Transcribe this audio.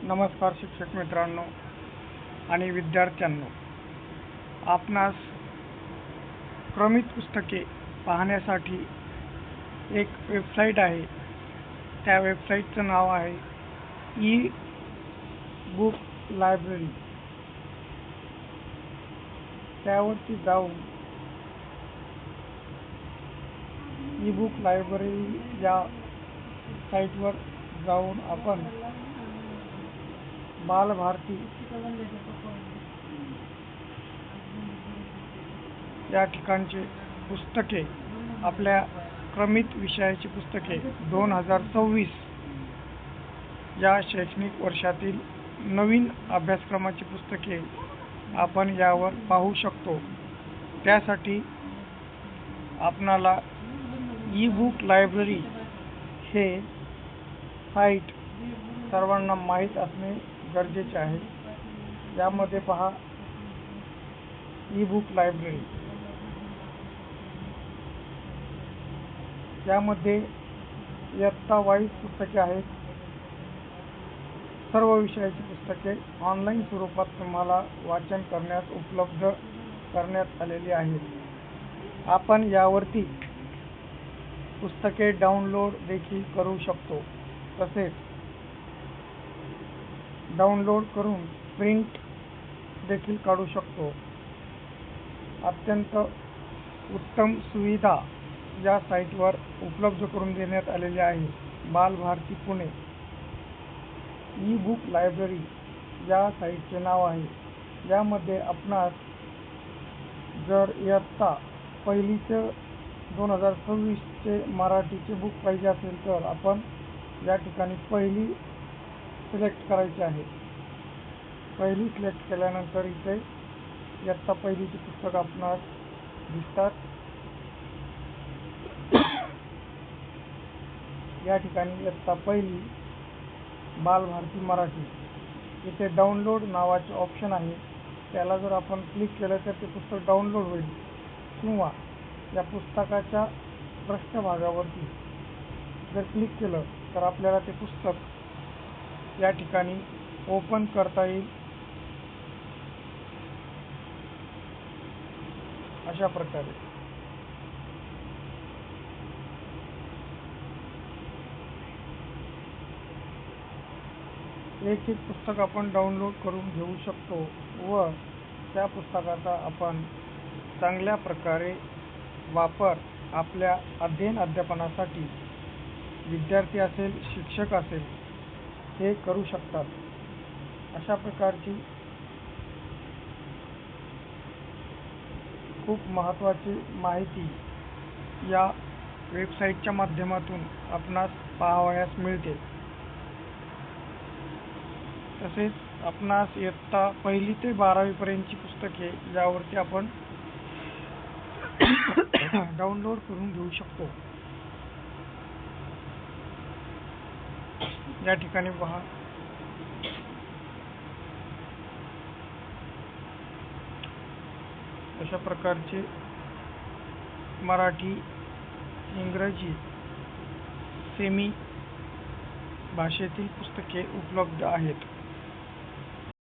नमस्कार शिक्षक मित्रांनो आणि विद्यार्थ्यांनो, आपणास क्रमित पुस्तके पाहण्यासाठी एक वेबसाईट आहे. त्या वेबसाईटचं नाव आहे ई बुक लायब्ररी. त्यावरती जाऊन ई बुक लायब्ररी या साईटवर जाऊन आपण बालभारती या ठिकाणचे पुस्तके, आपल्या क्रमित विषयाची पुस्तके 2026 या शैक्षणिक वर्षातील नवीन अभ्यासक्रमाची पुस्तके आपण यावर पाहू शकतो. त्यासाठी आपणाला ई बुक लायब्ररी हे साईट सर्वांना माहीत असणे गरजेचे आहे. यामध्ये पहा, ई बुक लायब्ररी. यामध्ये इयत्ता वाईज पुस्तके आहेत. सर्व विषयाची पुस्तके ऑनलाईन स्वरूपात तुम्हाला वाचन करण्यास उपलब्ध करण्यात आलेली आहेत. आपण यावरती पुस्तके डाउनलोड देखील करू शकतो. तसेच डाउनलोड करून प्रिंट देखील काढू शकतो. अत्यंत उत्तम सुविधा या साईटवर उपलब्ध करून देण्यात आलेली आहे. Balbharati Pune E book library या साईटचे नाव आहे. यामध्ये आपणास जर इयत्ता पहिलीचे 2026चे मराठीचे बुक पाहिजे असेल तर आपण या ठिकाणी पहिली सिलेक्ट करायची आहे. पहिली सिलेक्ट केल्यानंतर इथे इयत्ता पहिलीची पुस्तक आपणास दिसतात. या ठिकाणी इयत्ता पहिली बालभारती मराठी, इथे डाउनलोड नावाचे ऑप्शन आहे. त्याला जर आपण क्लिक केलं तर ते पुस्तक डाउनलोड होईल, किंवा या पुस्तकाच्या पृष्ठभागावरती जर क्लिक केलं तर आपल्याला ते पुस्तक या ठिकाणी ओपन करता येईल. अशा प्रकारे एक पुस्तक आपण डाउनलोड करून घेऊ शकतो व त्या पुस्तकाचा आपण चांगल्या प्रकारे वापर आपल्या अध्यापनासाठी, विद्यार्थी असेल, शिक्षक असेल, हे करू शकतात. अशा प्रकारची खूप महत्त्वाची माहिती या वेबसाईटच्या माध्यमातून आपणास पाहावयास मिळते. तसेच आपणास इयत्ता 1ली ते 12वी पर्यंतची पुस्तके यावरती आपण डाउनलोड करून घेऊ शकतो. या ठिकाणी पहा, अशा प्रकारचे मराठी, इंग्रजी, सेमी भाषेतील पुस्तके उपलब्ध आहेत.